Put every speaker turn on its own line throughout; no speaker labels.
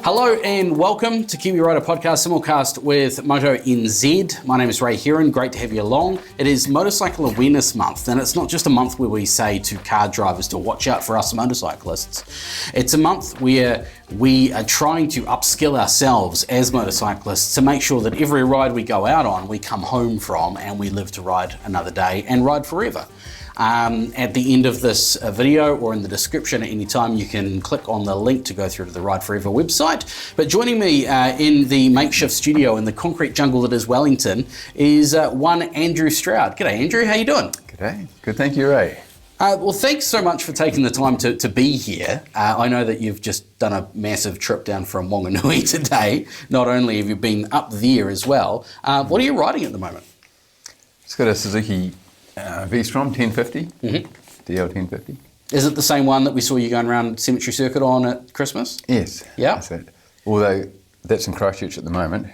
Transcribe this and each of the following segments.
Hello and welcome to Kiwi Rider Podcast Simulcast with Moto NZ. My name is Ray Heron, great to have you along. It is Motorcycle Awareness Month, and it's not just a month where we say to car drivers to watch out for us motorcyclists. It's a month where we are trying to upskill ourselves as motorcyclists to make sure that every ride we go out on, we come home from and we live to ride another day and ride forever. At the end of this video or in the description at any time, you can click on the link to go through to the Ride Forever website. But joining me in the makeshift studio in the concrete jungle that is Wellington is one Andrew Stroud. G'day Andrew, how you doing?
G'day, good, thank you Ray.
Well, thanks so much for taking the time to be here. I know that you've just done a massive trip down from Wanganui today. Not only have you been up there as well, what are you riding at the moment?
It's got a Suzuki V-Strom 1050, DL 1050.
Is it the same one that we saw you going around Cemetery Circuit on at Christmas?
Yes.
Yeah.
That's it. Although that's in Christchurch at the moment,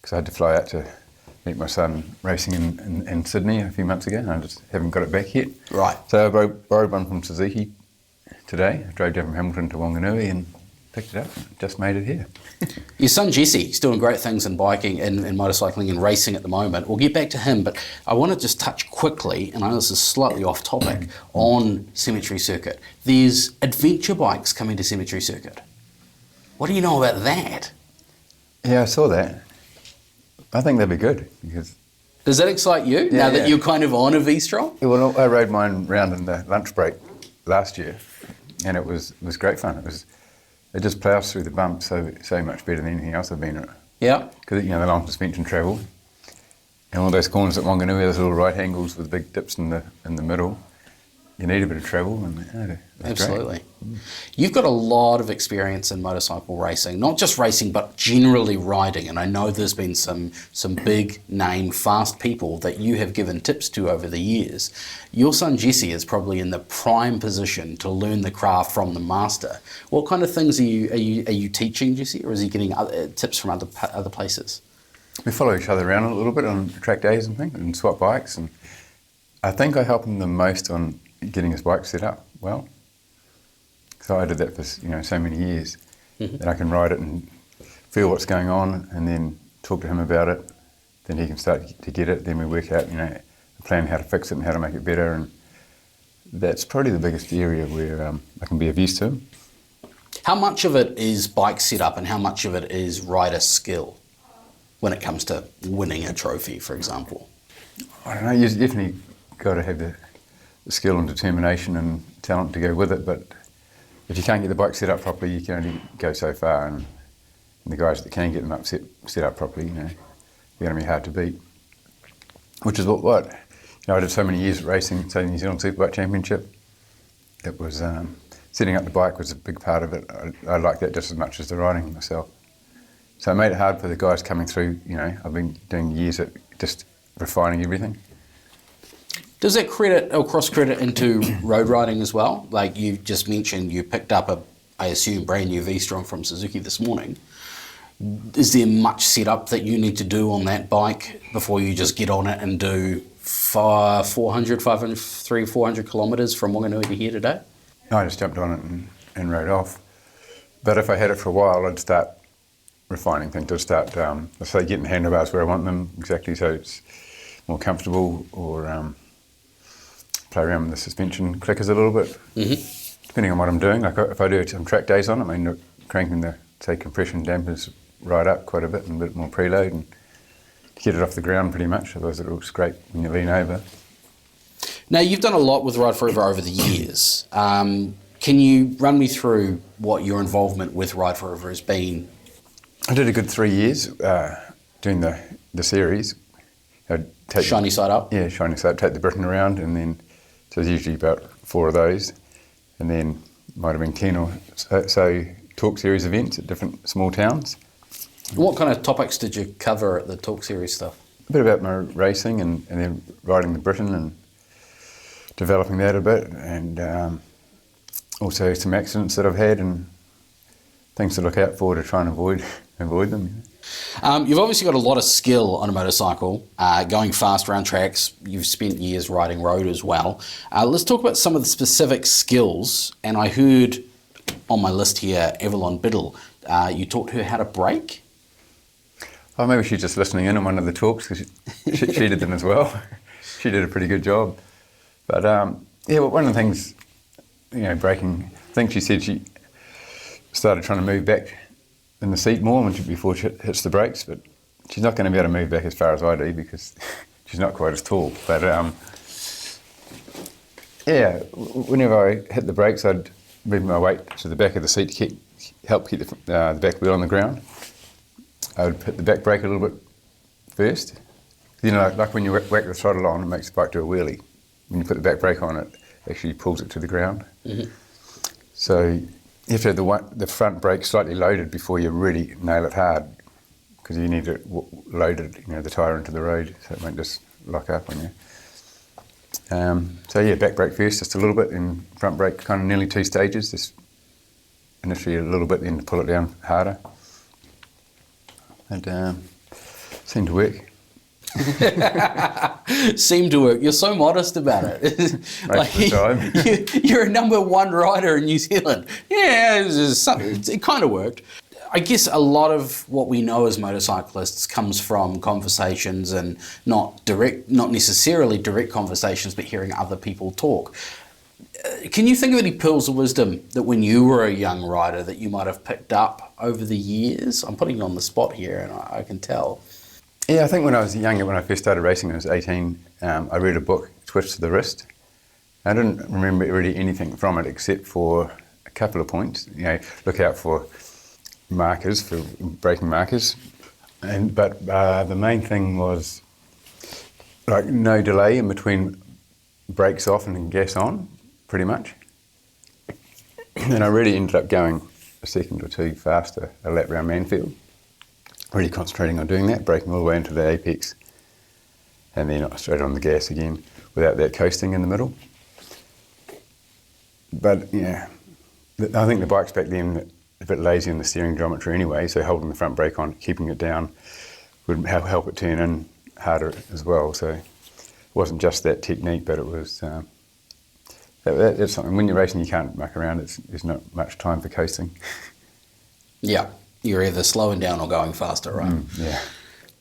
because I had to fly out to meet my son racing in Sydney a few months ago, and I just haven't got it back yet.
Right.
So I borrowed one from Suzuki today. I drove down from Hamilton to Wanganui and picked it up and just made it here.
Your son Jesse is doing great things in biking and motorcycling and racing at the moment. We'll get back to him, but I want to just touch quickly, and I know this is slightly off topic, on Cemetery Circuit. There's adventure bikes coming to Cemetery Circuit. What do you know about that?
Yeah, I saw that. I think that'd be good because.
Does that excite you now that you're kind of on a V-Strom?
Yeah, well, I rode mine round in the lunch break last year, and it was great fun. It just ploughs through the bumps so much better than anything else I've been at.
Yeah.
Because, the long suspension travel, and all those corners at Wanganui, those little right angles with big dips in the middle, you need a bit of travel, and
Absolutely.
Great.
You've got a lot of experience in motorcycle racing, not just racing, but generally riding. And I know there's been some big name, fast people that you have given tips to over the years. Your son Jesse is probably in the prime position to learn the craft from the master. What kind of things are you teaching Jesse, or is he getting tips from other places?
We follow each other around a little bit on track days and things, and swap bikes. And I think I help him the most on getting his bike set up well. So I did that for so many years that I can ride it and feel what's going on, and then talk to him about it. Then he can start to get it. Then we work out a plan how to fix it and how to make it better. And that's probably the biggest area where I can be of use to him.
How much of it is bike setup and how much of it is rider skill when it comes to winning a trophy, for example?
I don't know. You've definitely got to have the skill and determination and talent to go with it, but if you can't get the bike set up properly, you can only go so far, and the guys that can get them up set up properly, they're going to be hard to beat. Which is what I did so many years racing, say New Zealand Superbike Championship. It was setting up the bike was a big part of it. I like that just as much as the riding myself. So it made it hard for the guys coming through. I've been doing years at just refining everything.
Does that credit or cross credit into road riding as well? Like you just mentioned, you picked up I assume, brand new V-Strom from Suzuki this morning. Is there much setup that you need to do on that bike before you just get on it and do 400 kilometres from Wanganui to here today?
I just jumped on it and rode off. But if I had it for a while, I'd start refining things. I'd start, let's say, getting handlebars where I want them exactly so it's more comfortable, or play around with the suspension clickers a little bit, depending on what I'm doing. Like if I do some track days on it, cranking the, say, compression dampers right up quite a bit and a bit more preload and to get it off the ground pretty much, otherwise it'll scrape when you lean over.
Now, you've done a lot with Ride Forever over the years. Can you run me through what your involvement with Ride Forever has been?
I did a good 3 years doing the series. I'd take
Shiny side up?
Yeah, shiny side up, take the Britain around, and then, so there's usually about 4 of those, and then might have been 10 or so talk series events at different small towns.
What kind of topics did you cover at the talk series stuff?
A bit about my racing and then riding the Britain and developing that a bit, and also some accidents that I've had and things to look out for to try and avoid them.
You've obviously got a lot of skill on a motorcycle, going fast around tracks. You've spent years riding road as well. Let's talk about some of the specific skills. And I heard on my list here, Avalon Biddle, you taught her how to brake.
Oh, maybe she's just listening in on one of the talks because she did them as well. She did a pretty good job. But yeah, well, one of the things, braking, I think she said she started trying to move back in the seat more before she hits the brakes, but she's not going to be able to move back as far as I do because she's not quite as tall. But yeah, whenever I hit the brakes, I'd move my weight to the back of the seat to help keep the back wheel on the ground. I would hit the back brake a little bit first. Like when you whack the throttle on, it makes the bike do a wheelie. When you put the back brake on, it actually pulls it to the ground. Mm-hmm. So you have to have the front brake slightly loaded before you really nail it hard, because you need to load it, the tyre into the road, so it won't just lock up on you. So yeah, back brake first, just a little bit, and front brake kind of nearly 2 stages. Just initially a little bit, then to pull it down harder. And seemed to work.
Seemed to work. You're so modest about it.
Most of the time.
You're a #1 rider in New Zealand. Yeah, it kind of worked. I guess a lot of what we know as motorcyclists comes from conversations, and not necessarily direct conversations, but hearing other people talk. Can you think of any pearls of wisdom that when you were a young rider that you might have picked up over the years? I'm putting you on the spot here, and I can tell.
Yeah, I think when I was younger, when I first started racing, when I was 18, I read a book, Twist to the Wrist. I didn't remember really anything from it except for a couple of points. Look out for markers, for braking markers. But the main thing was like no delay in between brakes off and gas on, pretty much. And I really ended up going a second or two faster a lap round Manfield. Really concentrating on doing that, braking all the way into the apex, and then straight on the gas again without that coasting in the middle. But yeah, I think the bikes back then a bit lazy in the steering geometry anyway, so holding the front brake on, keeping it down, would help it turn in harder as well. So it wasn't just that technique, but it was that's something. When you're racing, you can't muck around. There's not much time for coasting.
Yeah. You're either slowing down or going faster, right?
Yeah.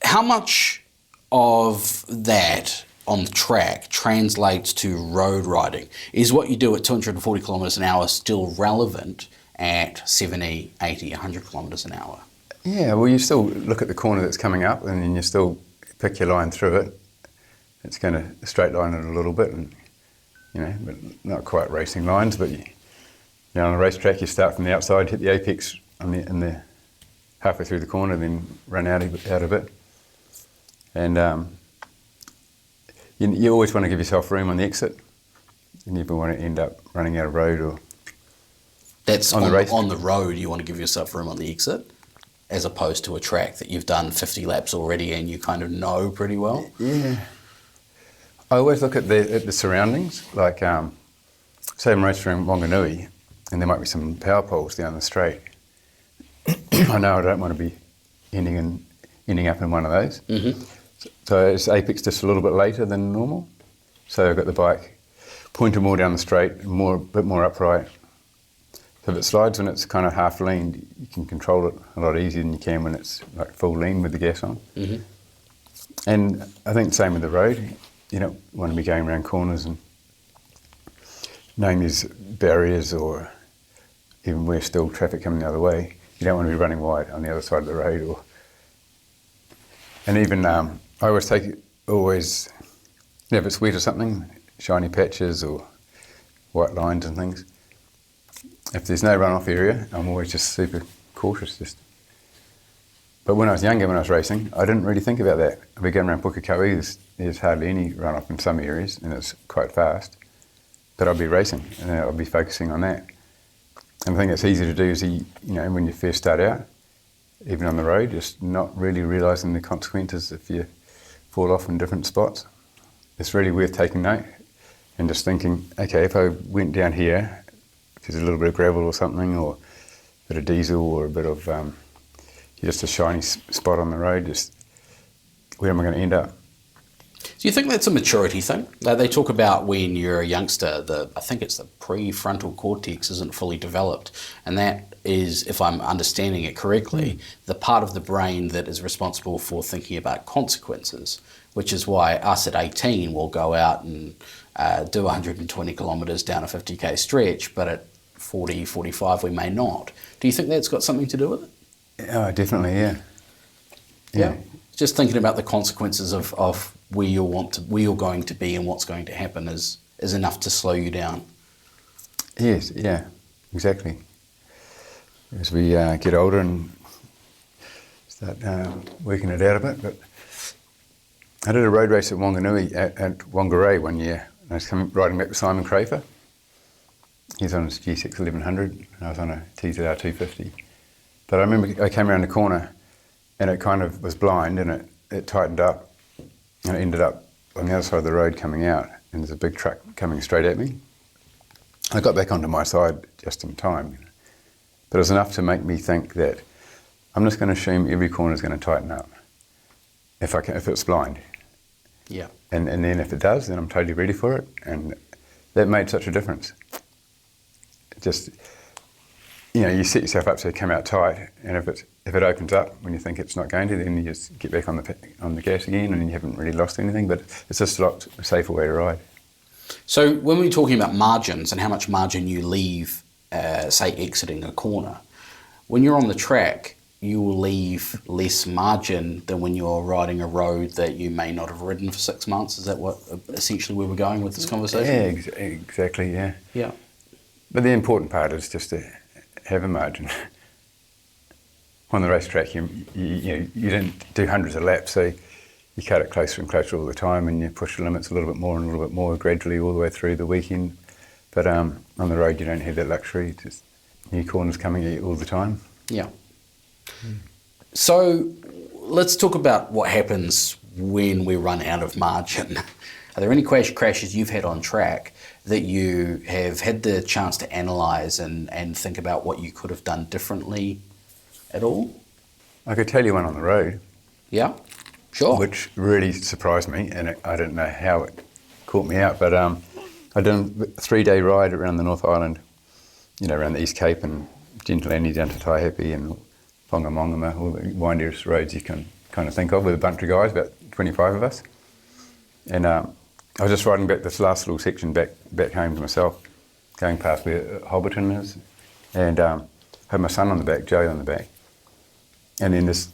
How much of that on the track translates to road riding? Is what you do at 240 kilometres an hour still relevant at 70, 80, 100 kilometres an hour?
Yeah, well, you still look at the corner that's coming up, and then you still pick your line through it. It's going to straight line it a little bit, and but not quite racing lines. But on a racetrack, you start from the outside, hit the apex in the halfway through the corner, then run out of it. And you always want to give yourself room on the exit. You never want to end up running out of road or.
That's on the road. You want to give yourself room on the exit, as opposed to a track that you've done 50 laps already and you kind of know pretty well.
Yeah. I always look at the surroundings. Like, say I'm racing around Wanganui, and there might be some power poles down the straight. I know I don't want to be ending up in one of those. Mm-hmm. So it's apex just a little bit later than normal. So I've got the bike pointed more down the straight, a bit more upright. So if it slides when it's kind of half leaned, you can control it a lot easier than you can when it's like full lean with the gas on. Mm-hmm. And I think the same with the road. You don't want to be going around corners and knowing there's barriers, or even where still traffic coming the other way. You don't want to be running wide on the other side of the road. And even I always if it's wet or something, shiny patches or white lines and things. If there's no runoff area, I'm always just super cautious. But when I was younger, when I was racing, I didn't really think about that. I'd be going around Pukekohe, there's hardly any runoff in some areas, and it's quite fast. But I'd be racing, and I'd be focusing on that. And I think it's easy to do is, when you first start out, even on the road, just not really realising the consequences if you fall off in different spots. It's really worth taking note and just thinking, okay, if I went down here, if there's a little bit of gravel or something, or a bit of diesel, or a bit of just a shiny spot on the road, just where am I going to end up?
So Do you think that's a maturity thing? Like they talk about when you're a youngster, I think it's the prefrontal cortex isn't fully developed, and that is, if I'm understanding it correctly, the part of the brain that is responsible for thinking about consequences, which is why us at 18 will go out and do 120 kilometres down a 50k stretch, but at 40, 45 we may not. Do you think that's got something to do with it?
Oh, definitely, yeah.
Yeah. Just thinking about the consequences of where you're going to be and what's going to happen is enough to slow you down.
Yes, yeah, exactly. As we get older and start working it out a bit. But I did a road race at Wanganui at Whangarei one year. I was riding back with Simon Crafer. He's on his G6 1100 and I was on a TZR 250. But I remember I came around the corner and it kind of was blind and it tightened up and it ended up on the other side of the road coming out and there's a big truck coming straight at me. I got back onto my side just in time. But it was enough to make me think that I'm just going to assume every corner is going to tighten up if it's blind.
Yeah.
And then if it does, then I'm totally ready for it. And that made such a difference. Just, you set yourself up so you come out tight, and if it opens up when you think it's not going to, then you just get back on the gas again, and you haven't really lost anything. But it's just a lot safer way to ride. So
when we're talking about margins and how much margin you leave, say exiting a corner, when you're on the track, you will leave less margin than when you're riding a road that you may not have ridden for 6 months. Is that what essentially where we're going with this conversation?
Yeah, exactly. Yeah.
Yeah.
But the important part is just to have a margin. On the racetrack, you didn't do hundreds of laps, so you cut it closer and closer all the time, and you push the limits a little bit more and a little bit more gradually all the way through the weekend. But on the road, you don't have that luxury. Just new corners coming at you all the time.
Yeah. So let's talk about what happens when we run out of margin. Are there any crashes you've had on track that you have had the chance to analyse and think about what you could have done differently at all?
I could tell you one on the road.
Yeah, sure.
Which really surprised me, and I don't know how it caught me out, but I did a 3-day ride around the North Island, around the East Cape and Gentilani down to Taihape and Whangamongama, all the windiest roads you can kind of think of, with a bunch of guys, about 25 of us. And I was just riding back this last little section back home to myself, going past where Hobbiton is, and had my son on the back, Joe on the back. And then this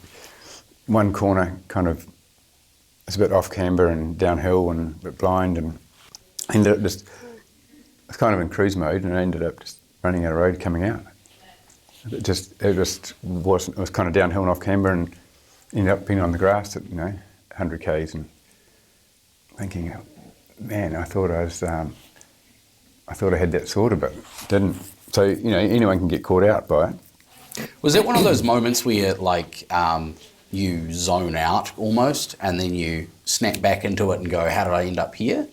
one corner it's a bit off camber and downhill and a bit blind, and ended up just, I was kind of in cruise mode, and I ended up just running out of road coming out. It was kind of downhill and off camber, and ended up being on the grass at 100 k's, and thinking, man, I thought I had that sorted, but didn't. So anyone can get caught out by it.
Was that one of those moments where you zone out almost, and then you snap back into it and go, how did I end up here?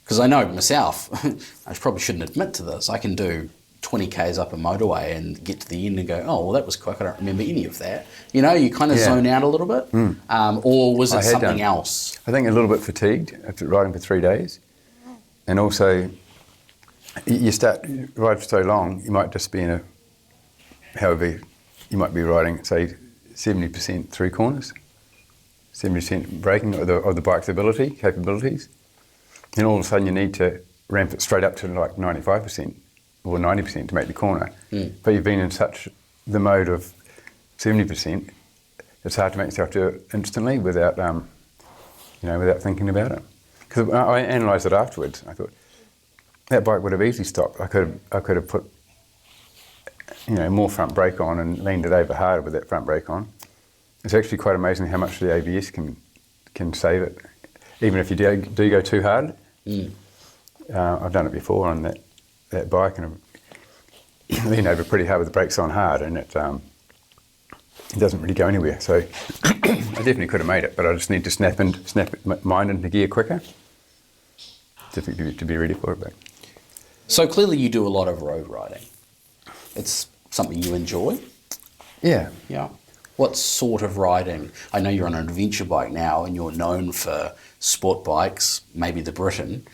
Because I know myself, I probably shouldn't admit to this, I can do 20 k's up a motorway and get to the end and go, oh, well, that was quick, I don't remember any of that. You kind of zone out a little bit. Or was it something else?
I think a little bit fatigued after riding for 3 days. And also, you ride for so long, you might just be you might be riding, say, 70% through corners, 70% braking of the bike's capabilities. And all of a sudden you need to ramp it straight up to like 95% or 90% to make the corner. But you've been in such the mode of 70%, it's hard to make yourself do it instantly without thinking about it. Because I analysed it afterwards. I thought that bike would have easily stopped. I could have put more front brake on and leaned it over harder with that front brake on. It's actually quite amazing how much the ABS can save it, even if you do go too hard. I've done it before on that bike, and I've leaned over pretty hard with the brakes on hard, and it doesn't really go anywhere. So I definitely could have made it, but I just need to snap mine into gear quicker to be ready for it. But.
So clearly you do a lot of road riding. It's something you enjoy?
Yeah.
Yeah. What sort of riding? I know you're on an adventure bike now and you're known for sport bikes, maybe the Britain.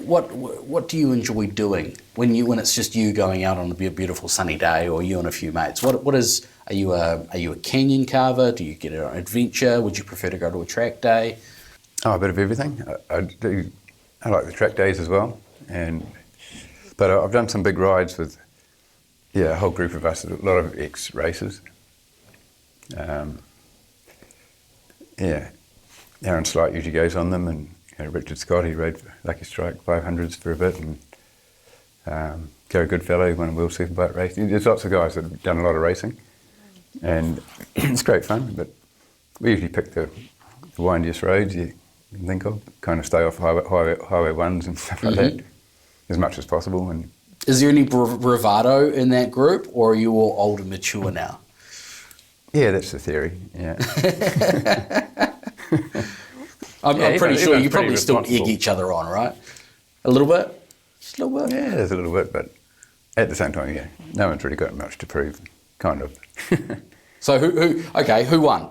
What do you enjoy doing when it's just you going out on a beautiful sunny day, or you and a few mates? Are you a canyon carver? Do you get it on adventure? Would you prefer to go to a track day?
Oh, a bit of everything. I like the track days as well, but I've done some big rides with a whole group of us, a lot of ex-racers. Aaron Slight usually goes on them, and Richard Scott, he rode Lucky Strike 500s for a bit, and Gary Goodfellow, who won a World Superbike race. There's lots of guys that have done a lot of racing, and it's great fun, but we usually pick the windiest roads you can think of, kind of stay off highway ones and stuff like that, as much as possible. And
is there any bravado in that group, or are you all old and mature now?
Yeah, that's the theory, yeah.
I'm pretty sure you probably still egg each other on, right? A little bit? Just a little bit?
Yeah, there's a little bit, but at the same time, no one's really got much to prove, kind of.
So who won?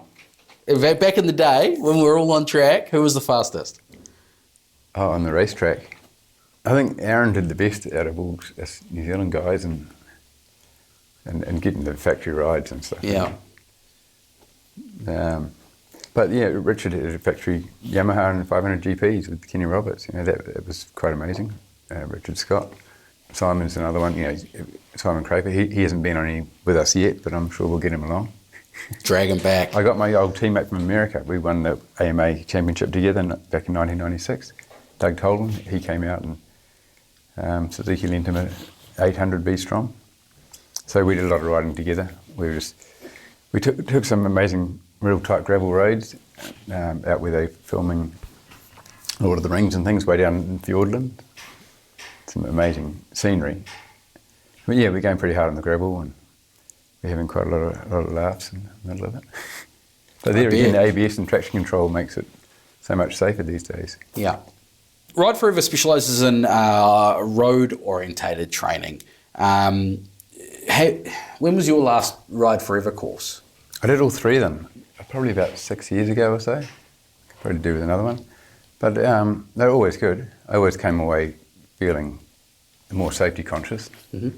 Back in the day, when we were all on track, who was the fastest?
Oh, on the racetrack? I think Aaron did the best out of all us New Zealand guys and getting the factory rides and stuff.
Yeah.
But Richard had a factory Yamaha and 500 GPs with Kenny Roberts. That was quite amazing. Richard Scott. Simon's another one. Simon Craper. He hasn't been on any with us yet, but I'm sure we'll get him along.
Drag him back.
I got my old teammate from America. We won the AMA championship together back in 1996. Doug Tolan, he came out and Suzuki lent him an 800 B-Strom. So we did a lot of riding together. We took some amazing real tight gravel roads out where they're filming Lord of the Rings and things way down in Fiordland. Some amazing scenery. But we're going pretty hard on the gravel and we're having quite a lot of laughs in the middle of it. But there again, the ABS and traction control makes it so much safer these days.
Yeah. Ride Forever specialises in road-orientated training. When was your last Ride Forever course?
I did all three of them, probably about 6 years ago or so. Could probably do with another one. But they're always good. I always came away feeling more safety conscious. Mm-hmm.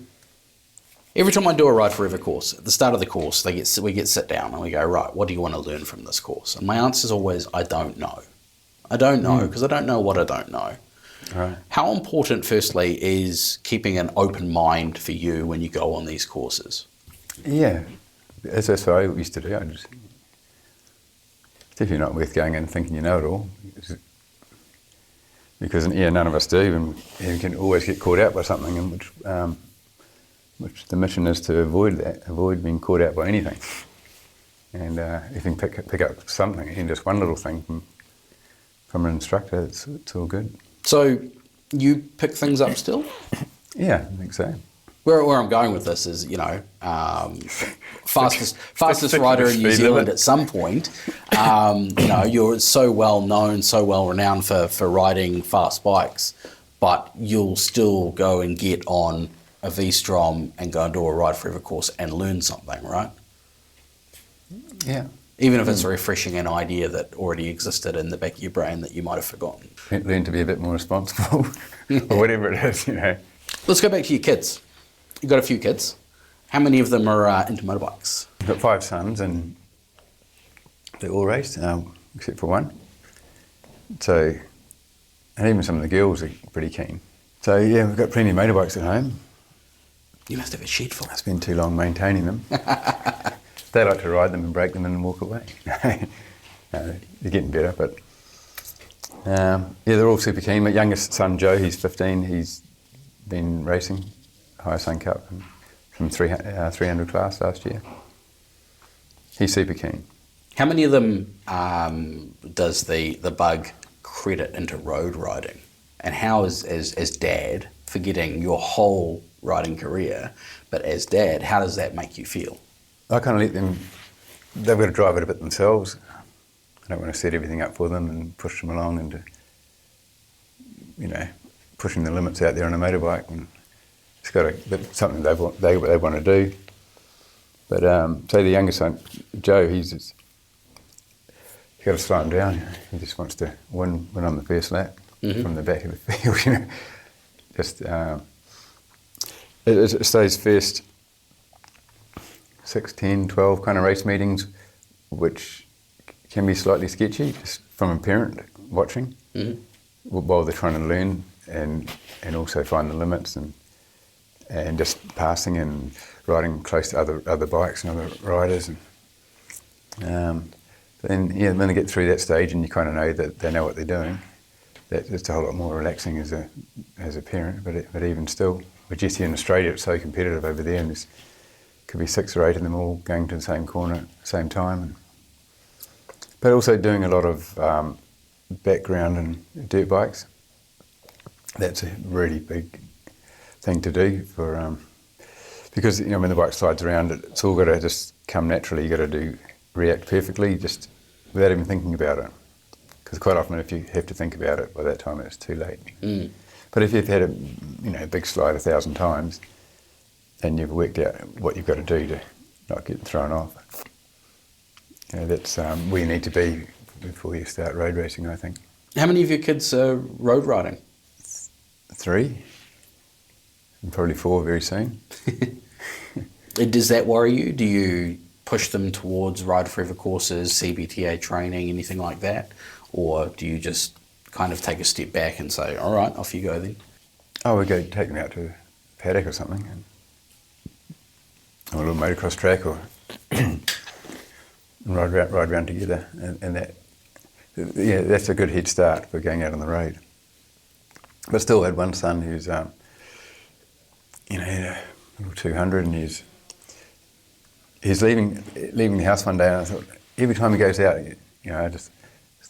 Every time I do a Ride Forever course, at the start of the course, we get sit down and we go, right, what do you want to learn from this course? And my answer is always, I don't know. I don't know, because I don't know what I don't know.
Right.
How important, firstly, is keeping an open mind for you when you go on these courses?
Yeah, that's what I used to do. It's definitely not worth going in and thinking you know it all. Because none of us do, and you can always get caught out by something, and which the mission is to avoid being caught out by anything. And if you can pick up something, even just one little thing from an instructor, it's all good. So
you pick things up still?
Yeah, I think so.
Where I'm going with this is, fastest rider in New Zealand at some point. You're so well known, so well renowned for riding fast bikes, but you'll still go and get on a V-Strom and go and do a Ride Forever course and learn something, right?
Yeah.
Even if it's refreshing an idea that already existed in the back of your brain that you might have forgotten.
Learn to be a bit more responsible, or whatever it is,
Let's go back to your kids. You've got a few kids. How many of them are into motorbikes?
I've got 5 sons, and they all race, except for one. So, and even some of the girls are pretty keen. So we've got plenty of motorbikes at home.
You must have a shed full.
I spend too long maintaining them. They like to ride them and break them and walk away. They're getting better, but they're all super keen. My youngest son, Joe, he's 15. He's been racing High Sun Cup from 300 class last year. He's super keen.
How many of them does the bug credit into road riding? And how as dad, forgetting your whole riding career, but as dad, how does that make you feel?
I kind of let them, they've got to drive it a bit themselves. I don't want to set everything up for them and push them along into, pushing the limits out there on a motorbike. And it's got to be something they want to do. But say the youngest son, Joe, he's got to slow him down. He just wants to win on the first lap from the back of the field. Just it stays first 6, 10, 12 kind of race meetings, which can be slightly sketchy just from a parent watching while they're trying to learn and also find the limits and just passing and riding close to other bikes and other riders. And then when they get through that stage and you kind of know that they know what they're doing, that's a whole lot more relaxing as a parent. But even still, with Jesse in Australia, it's so competitive over there, and there could be 6 or 8 of them all going to the same corner at the same time. But also doing a lot of background and dirt bikes. That's a really big thing to do for because when the bike slides around, it's all got to just come naturally. You got to react perfectly, just without even thinking about it. Because quite often, if you have to think about it, by that time it's too late. But if you've had a big slide 1,000 times, and you've worked out what you've got to do to not get thrown off, that's where you need to be before you start road racing, I think.
How many of your kids are road riding?
3, and probably 4 very soon.
Does that worry you? Do you push them towards Ride Forever courses, CBTA training, anything like that? Or do you just kind of take a step back and say, all right, off you go then?
Oh, we go take them out to a paddock or something, or a little motocross track, or ride around together, and that's a good head start for going out on the road. But still had one son who's, had a little 200, and he's leaving the house one day, and I thought, every time he goes out, it's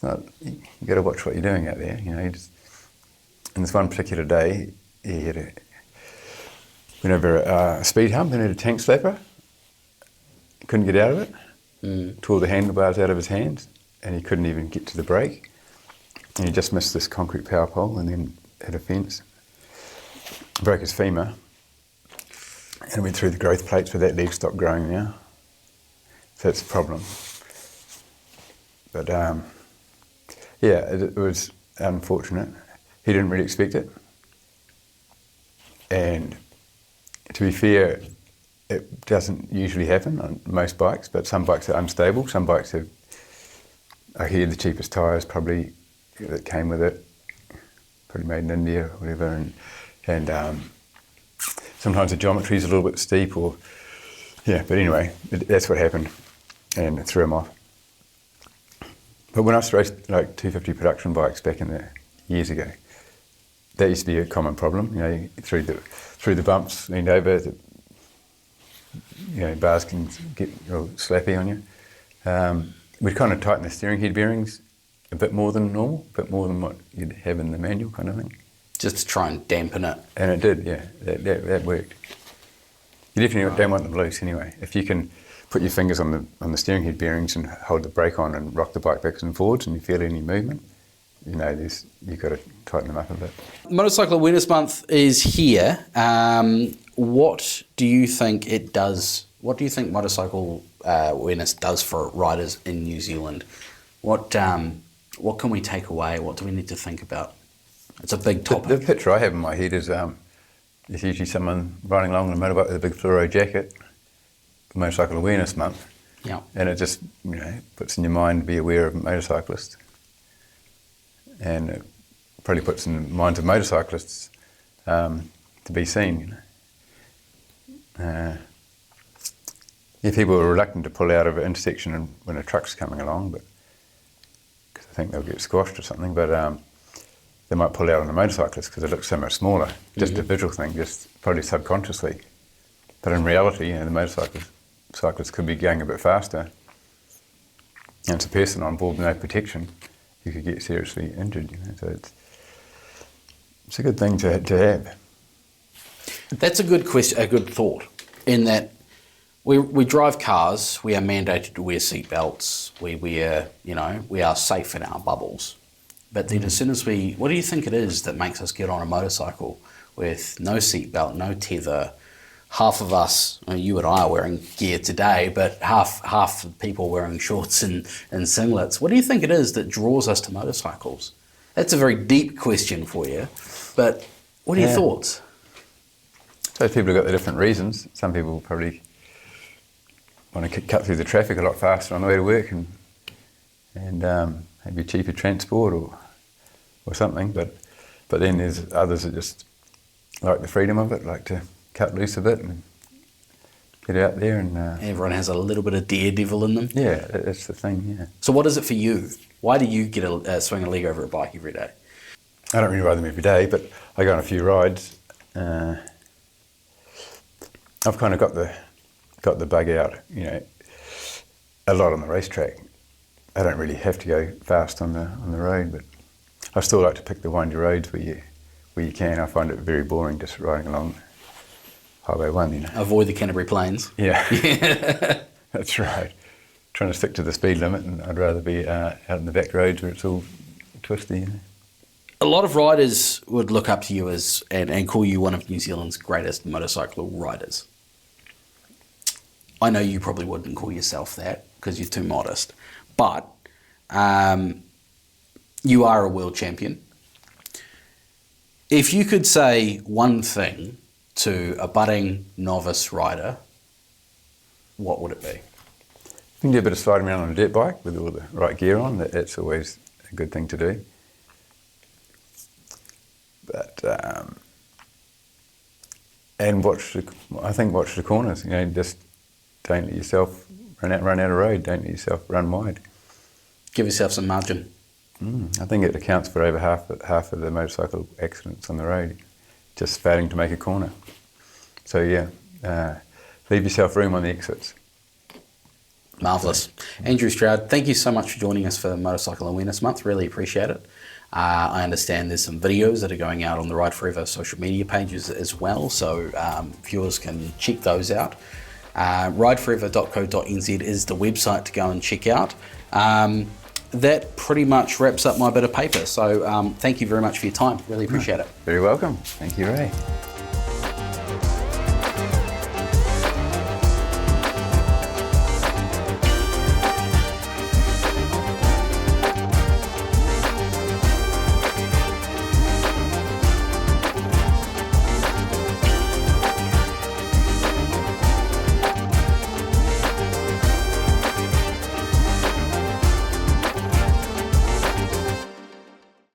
not, you got to watch what you're doing out there, and this one particular day, he went over a speed hump and had a tank slapper, couldn't get out of it, tore the handlebars out of his hands, and he couldn't even get to the brake, and he just missed this concrete power pole and then hit a fence, broke his femur, and went through the growth plates where that leg stopped growing now. So that's a problem. But it was unfortunate. He didn't really expect it. And to be fair, it doesn't usually happen on most bikes, but some bikes are unstable. Some bikes have, I hear, the cheapest tyres probably that came with it, probably made in India or whatever, and sometimes the geometry is a little bit steep, but anyway, that's what happened, and it threw him off. But when I used to race like 250 production bikes back in the years ago, that used to be a common problem. Through the bumps, leaned over, bars can get real slappy on you. We'd kind of tighten the steering head bearings a bit more than normal, a bit more than what you'd have in the manual kind of thing. Just
to try and dampen it.
And it did, yeah. That worked. You definitely don't want them loose anyway. If you can put your fingers on the steering head bearings and hold the brake on and rock the bike backwards and forwards, and you feel any movement, you've got to tighten them up a bit.
Motorcycle Awareness Month is here. What do you think it does? What do you think motorcycle awareness does for riders in New Zealand? What can we take away? What do we need to think about? It's a big topic.
The picture I have in my head is there's usually someone riding along on a motorbike with a big fluoro jacket, Motorcycle Awareness Month.
Yeah.
And it just, puts in your mind to be aware of motorcyclists. And it probably puts in the minds of motorcyclists to be seen. People are reluctant to pull out of an intersection when a truck's coming along, but because I think they'll get squashed or something, but they might pull out on a motorcyclist because it looks so much smaller. Just a visual thing, just probably subconsciously. But in reality, the motorcyclist could be going a bit faster. And it's a person on board with no protection who could get seriously injured. So it's a good thing to have.
That's a good question, a good thought, in that we drive cars, we are mandated to wear seatbelts, we are safe in our bubbles. But then as soon as what do you think it is that makes us get on a motorcycle with no seatbelt, no tether, half of us, you and I are wearing gear today, but half the people wearing shorts and singlets. What do you think it is that draws us to motorcycles? That's a very deep question for you, but what are your thoughts?
So people have got their different reasons. Some people probably want to cut through the traffic a lot faster on the way to work and maybe cheaper transport or something. But then there's others that just like the freedom of it, like to cut loose a bit and get out there. And
everyone has a little bit of daredevil in them.
Yeah, that's the thing. Yeah.
So what is it for you? Why do you get swing a leg over a bike every day?
I don't really ride them every day, but I go on a few rides. I've kind of got the bug out, a lot on the racetrack. I don't really have to go fast on the road, but I still like to pick the windy roads where you can. I find it very boring just riding along Highway 1,
Avoid the Canterbury Plains.
Yeah, that's right. Trying to stick to the speed limit, and I'd rather be out in the back roads where it's all twisty.
A lot of riders would look up to you as and call you one of New Zealand's greatest motorcycle riders. I know you probably wouldn't call yourself that because you're too modest, but you are a world champion. If you could say one thing to a budding novice rider, what would it be?
You can do a bit of sliding around on a dirt bike with all the right gear on. That's always a good thing to do. But and watch the corners. Just don't let yourself run out of road. Don't let yourself run wide.
Give yourself some margin.
I think it accounts for over half of the motorcycle accidents on the road, just failing to make a corner. So leave yourself room on the exits.
Marvellous. Andrew Stroud, thank you so much for joining us for Motorcycle Awareness Month. Really appreciate it. I understand there's some videos that are going out on the Ride Forever social media pages as well, so viewers can check those out. rideforever.co.nz is the website to go and check out. That pretty much wraps up my bit of paper, so thank you very much for your time. Really appreciate it.
Very welcome. Thank you, Ray.